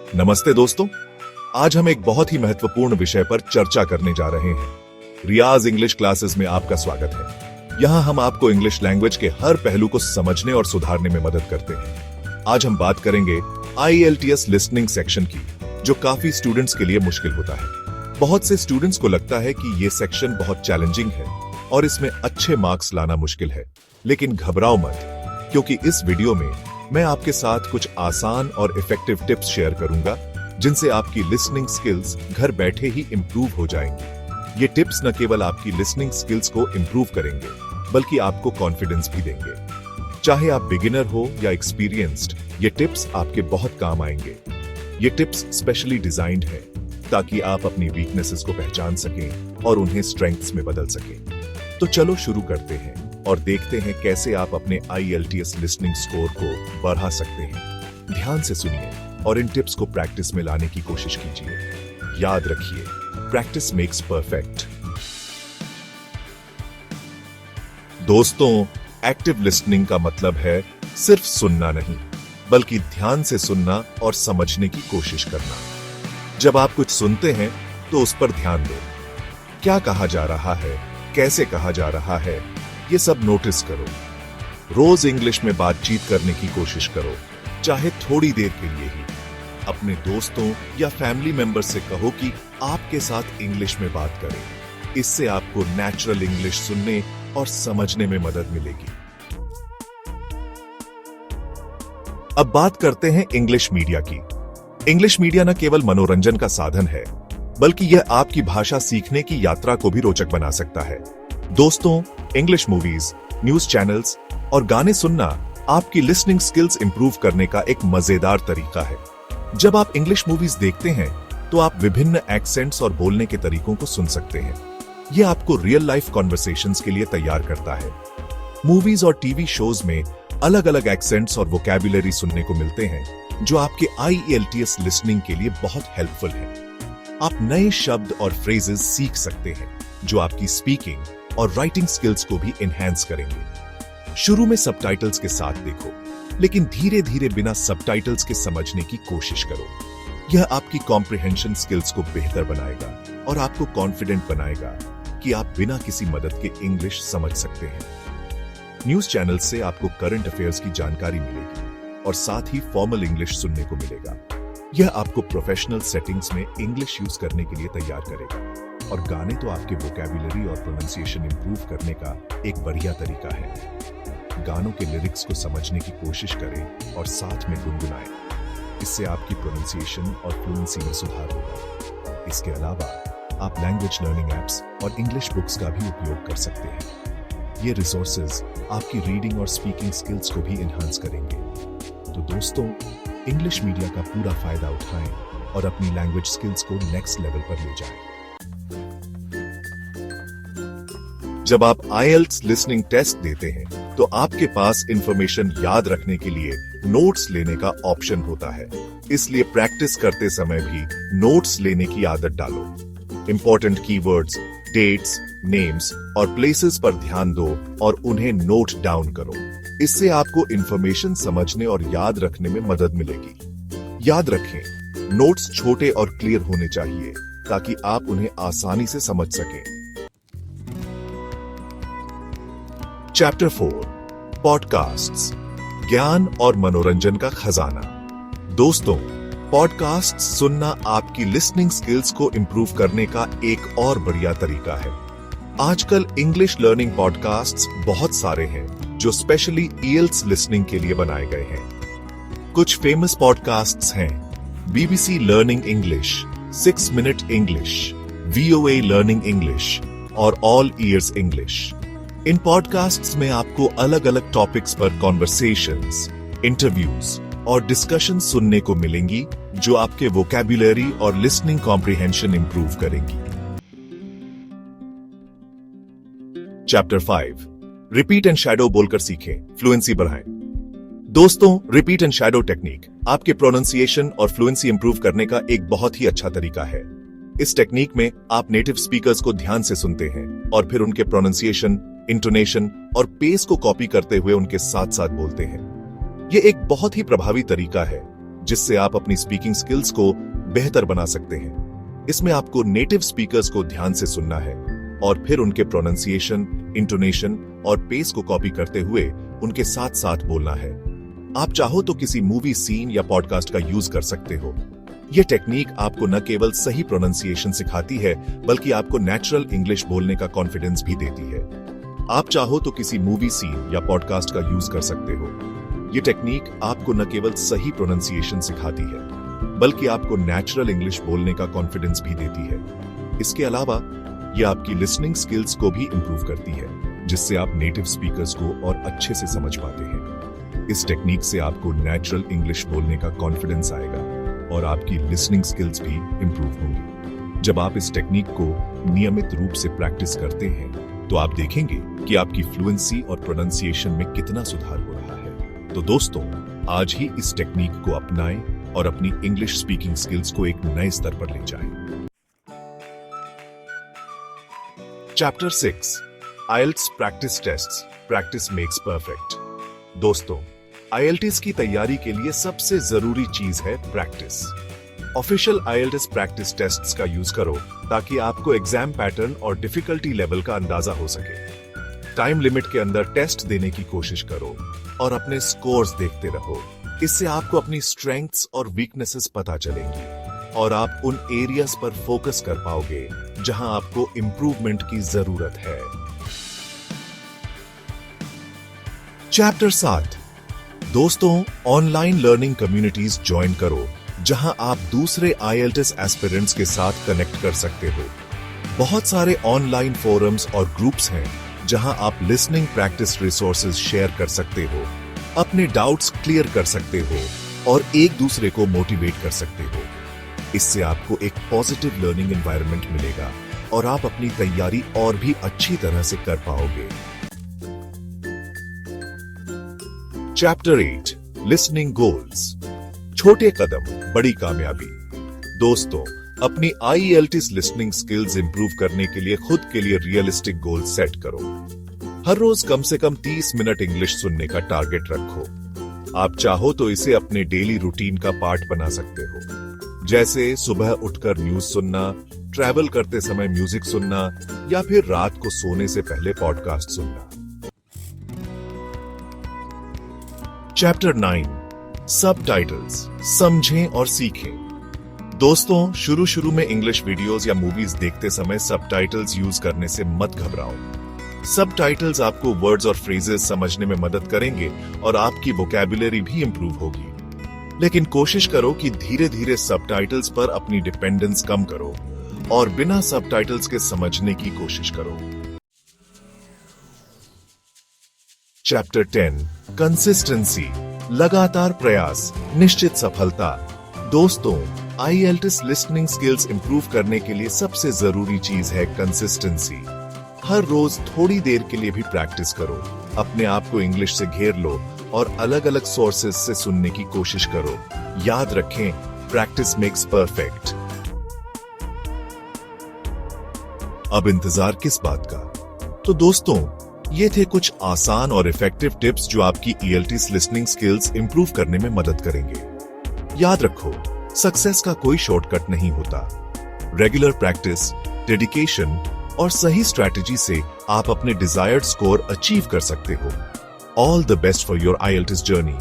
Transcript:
नमस्ते दोस्तों, आज हम एक बहुत ही महत्वपूर्ण विषय पर चर्चा करने जा रहे हैं। रियाज इंग्लिश क्लासेस में आपका स्वागत है। यहाँ हम आपको इंग्लिश लैंग्वेज के हर पहलू को समझने और सुधारने में मदद करते हैं। आज हम बात करेंगे IELTS लिसनिंग सेक्शन की, जो काफी स्टूडेंट्स के लिए मुश्किल होता है। बहुत से स्टूडेंट्स को लगता है कि ये सेक्शन बहुत चैलेंजिंग है और इसमें अच्छे मार्क्स लाना मुश्किल है, लेकिन घबराओ मत, क्योंकि इस वीडियो में मैं आपके साथ कुछ आसान और इफेक्टिव टिप्स शेयर करूंगा, जिनसे आपकी लिसनिंग स्किल्स घर बैठे ही इंप्रूव हो जाएंगी। ये टिप्स न केवल आपकी लिसनिंग स्किल्स को इंप्रूव करेंगे, बल्कि आपको कॉन्फिडेंस भी देंगे। चाहे आप बिगिनर हो या एक्सपीरियंस्ड, ये टिप्स आपके बहुत काम आएंगे। ये टिप्स स्पेशली डिजाइन्ड है ताकि आप अपनी वीकनेसेस को पहचान सकें और उन्हें स्ट्रेंथ्स में बदल सकें। तो चलो शुरू करते हैं और देखते हैं कैसे आप अपने IELTS लिसनिंग स्कोर को बढ़ा सकते हैं। ध्यान से सुनिए और इन टिप्स को प्रैक्टिस में लाने की कोशिश कीजिए। याद रखिए, प्रैक्टिस मेक्स परफेक्ट। दोस्तों, एक्टिव लिसनिंग का मतलब है सिर्फ सुनना नहीं, बल्कि ध्यान से सुनना और समझने की कोशिश करना। जब आप कुछ सुनते हैं तो उस पर ध्यान दो। क्या कहा जा रहा है, कैसे कहा जा रहा है, ये सब नोटिस करो। रोज इंग्लिश में बातचीत करने की कोशिश करो, चाहे थोड़ी देर के लिए ही। अपने दोस्तों या फैमिली मेंबर से कहो कि आपके साथ इंग्लिश में बात करें। इससे आपको नेचुरल इंग्लिश सुनने और समझने में मदद मिलेगी। अब बात करते हैं इंग्लिश मीडिया की। इंग्लिश मीडिया न केवल मनोरंजन का साधन है, बल्कि यह आपकी भाषा सीखने की यात्रा को भी रोचक बना सकता है। दोस्तों, इंग्लिश मूवीज, न्यूज चैनल्स और गाने सुनना आपकी लिसनिंग स्किल्स इंप्रूव करने का एक मजेदार तरीका है। जब आप इंग्लिश मूवीज देखते हैं तो आप विभिन्न एक्सेंट्स और बोलने के तरीकों को सुन सकते हैं। यह आपको रियल लाइफ कॉन्वर्सेशंस के लिए तैयार करता है। मूवीज और टीवी शोज में अलग अलग एक्सेंट्स और वोकैबुलरी सुनने को मिलते हैं, जो आपके IELTS लिसनिंग के लिए बहुत हेल्पफुल है। आप नए शब्द और फ्रेजेस सीख सकते हैं, जो आपकी स्पीकिंग और राइटिंग स्किल्स को भी एनहांस करेंगे। शुरू में सबटाइटल्स के साथ देखो, लेकिन धीरे धीरे बिना सबटाइटल्स के समझने की कोशिश करो। यह आपकी कॉम्प्रिहेंशन स्किल्स को बेहतर बनाएगा और आपको कॉन्फिडेंट बनाएगा कि आप बिना किसी मदद के इंग्लिश समझ सकते हैं। न्यूज चैनल से आपको करंट अफेयर्स की जानकारी मिलेगी और साथ ही फॉर्मल इंग्लिश सुनने को मिलेगा। यह आपको प्रोफेशनल सेटिंग्स में इंग्लिश यूज करने के लिए तैयार करेगा। और गाने तो आपके वोकैबुलरी और प्रोनाउंसिएशन इंप्रूव करने का एक बढ़िया तरीका है। गानों के लिरिक्स को समझने की कोशिश करें और साथ में गुनगुनाएं। इससे आपकी प्रोनाउंसिएशन और फ्लुएंसी में सुधार होगा। इसके अलावा आप लैंग्वेज लर्निंग एप्स और इंग्लिश बुक्स का भी उपयोग कर सकते हैं। ये रिसोर्सेज आपकी रीडिंग और स्पीकिंग स्किल्स को भी एनहांस करेंगे। तो दोस्तों, इंग्लिश मीडिया का पूरा फायदा उठाएं और अपनी लैंग्वेज स्किल्स को नेक्स्ट लेवल पर ले जाएं। जब आप IELTS लिसनिंग टेस्ट देते हैं, तो आपके पास इंफॉर्मेशन याद रखने के लिए नोट्स लेने का ऑप्शन होता है। इसलिए प्रैक्टिस करते समय भी नोट्स लेने की आदत डालो। इंपॉर्टेंट कीवर्ड्स, डेट्स, नेम्स और प्लेसेस पर ध्यान दो और उन्हें नोट डाउन करो। इससे आपको इंफॉर्मेशन समझने और याद रखने में मदद मिलेगी। याद रखें, नोट्स छोटे और क्लियर होने चाहिए ताकि आप उन्हें आसानी से समझ सकें। चैप्टर 4, पॉडकास्ट्स, ज्ञान और मनोरंजन का खजाना। दोस्तों, पॉडकास्ट सुनना आपकी लिसनिंग स्किल्स को इंप्रूव करने का एक और बढ़िया तरीका है। आजकल इंग्लिश लर्निंग पॉडकास्ट्स बहुत सारे हैं, जो स्पेशली IELTS लिसनिंग के लिए बनाए गए हैं। कुछ फेमस पॉडकास्ट्स हैं BBC learning English, 6 minute English, VOA learning English और ऑल ईयर्स इंग्लिश। इन पॉडकास्ट्स में आपको अलग अलग टॉपिक्स पर कॉन्वर्सेशंस, इंटरव्यूज और डिस्कशन सुनने को मिलेंगी, जो आपके वोकैबुलरी और लिसनिंग कॉम्प्रिहेंशन इंप्रूव करेंगी। चैप्टर 5, रिपीट एंड शैडो बोलकर सीखें, फ्लुएंसी बढ़ाएं। दोस्तों, रिपीट एंड शैडो टेक्निक आपके प्रोनाउंसिएशन और फ्लुएंसी इंप्रूव करने का एक बहुत ही अच्छा तरीका है। इस टेक्निक में आप नेटिव स्पीकर्स को ध्यान से सुनते हैं और फिर उनके प्रोनाउंसिएशन, इंटोनेशन और पेस को कॉपी करते हुए उनके साथ साथ बोलते हैं। यह एक बहुत ही प्रभावी तरीका है जिससे आप अपनी स्पीकिंग स्किल्स को बेहतर बना सकते हैं। इसमें आपको नेटिव स्पीकर्स को ध्यान से सुनना है और फिर उनके प्रोनाउंसिएशन, इंटोनेशन और पेस को कॉपी करते हुए उनके साथ साथ बोलना है। आप चाहो तो किसी मूवी सीन या पॉडकास्ट का यूज कर सकते हो। यह टेक्निक आपको न केवल सही प्रोनाउंसिएशन सिखाती है, बल्कि आपको नेचुरल इंग्लिश बोलने का कॉन्फिडेंस भी देती है। आप चाहो तो किसी मूवी सीन या पॉडकास्ट का यूज कर सकते हो। यह टेक्निक आपको न केवल सही प्रोनाउंसिएशन सिखाती है, बल्कि आपको नेचुरल इंग्लिश बोलने का कॉन्फिडेंस भी देती है। इसके अलावा यह आपकी लिसनिंग स्किल्स को भी इंप्रूव करती है, जिससे आप नेटिव स्पीकर्स को और अच्छे से समझ पाते हैं। इस टेक्निक से आपको नेचुरल इंग्लिश बोलने का कॉन्फिडेंस आएगा और आपकी लिसनिंग स्किल्स भी इंप्रूव होंगी। जब आप इस टेक्निक को नियमित रूप से प्रैक्टिस करते हैं, तो आप देखेंगे कि आपकी फ्लुएंसी और प्रोनाउंसिएशन में कितना सुधार हो रहा है। तो दोस्तों, आज ही इस टेक्निक को अपनाएं और अपनी इंग्लिश स्पीकिंग स्किल्स को एक नए स्तर पर ले जाएं। Chapter 6 IELTS practice tests, practice makes perfect. दोस्तों, IELTS की तैयारी के लिए सबसे जरूरी चीज है practice. Official IELTS practice tests का यूज करो ताकि आपको एग्जाम पैटर्न और डिफिकल्टी लेवल का अंदाजा हो सके। टाइम लिमिट के अंदर टेस्ट देने की कोशिश करो और अपने स्कोर्स देखते रहो। इससे आपको अपनी स्ट्रेंथ्स और वीकनेसेस पता चलेंगी और आप उन एरियाज पर फोकस कर पाओगे जहां आपको इंप्रूवमेंट की जरूरत है। चैप्टर 7 दोस्तों, ऑनलाइन लर्निंग कम्युनिटीज ज्वाइन करो जहां आप दूसरे IELTS एस्पिरेंट्स के साथ कनेक्ट कर सकते हो। बहुत सारे ऑनलाइन फोरम्स और ग्रुप्स हैं जहां आप लिसनिंग प्रैक्टिस रिसोर्सेज शेयर कर सकते हो, अपने डाउट्स क्लियर कर सकते हो और एक दूसरे को मोटिवेट कर सकते हो। इससे आपको एक पॉजिटिव लर्निंग एनवायरनमेंट मिलेगा और आप अपनी तैयारी और भी अच्छी तरह से कर पाओगे। चैप्टर 8 लिसनिंग गोल्स, छोटे कदम बड़ी कामयाबी। दोस्तों, अपनी IELTS लिसनिंग स्किल्स इंप्रूव करने के लिए खुद के लिए रियलिस्टिक गोल सेट करो। हर रोज कम से कम 30 मिनट इंग्लिश सुनने का टारगेट रखो। आप चाहो तो इसे अपने डेली रूटीन का पार्ट बना सकते हो, जैसे सुबह उठकर न्यूज सुनना, ट्रैवल करते समय म्यूजिक सुनना या फिर रात को सोने से पहले पॉडकास्ट सुनना। चैप्टर 9 सबटाइटल्स, समझें और सीखें। दोस्तों, शुरू में इंग्लिश वीडियोस या मूवीज देखते समय सबटाइटल्स यूज करने से मत घबराओ। सबटाइटल्स आपको वर्ड्स और फ्रेजेस समझने में मदद करेंगे और आपकी वोकैबुलरी भी इंप्रूव होगी। लेकिन कोशिश करो कि धीरे धीरे सबटाइटल्स पर अपनी डिपेंडेंस कम करो और बिना सबटाइटल्स के समझने की कोशिश करो। चैप्टर 10 कंसिस्टेंसी, लगातार प्रयास, निश्चित सफलता। दोस्तों, IELTS लिसनिंग स्किल्स इंप्रूव करने के लिए सबसे जरूरी चीज है कंसिस्टेंसी। हर रोज थोड़ी देर के लिए भी प्रैक्टिस करो, अपने आप को इंग्लिश से घेर लो और अलग अलग सोर्सेज से सुनने की कोशिश करो। याद रखें, प्रैक्टिस मेक्स परफेक्ट। अब इंतजार किस बात का? तो दोस्तों, ये थे कुछ आसान और इफेक्टिव टिप्स जो आपकी IELTS लिसनिंग स्किल्स इंप्रूव करने में मदद करेंगे। याद रखो, सक्सेस का कोई शॉर्टकट नहीं होता। रेगुलर प्रैक्टिस, डेडिकेशन और सही स्ट्रैटेजी से आप अपने डिजायर्ड स्कोर अचीव कर सकते हो। All the best for your IELTS journey.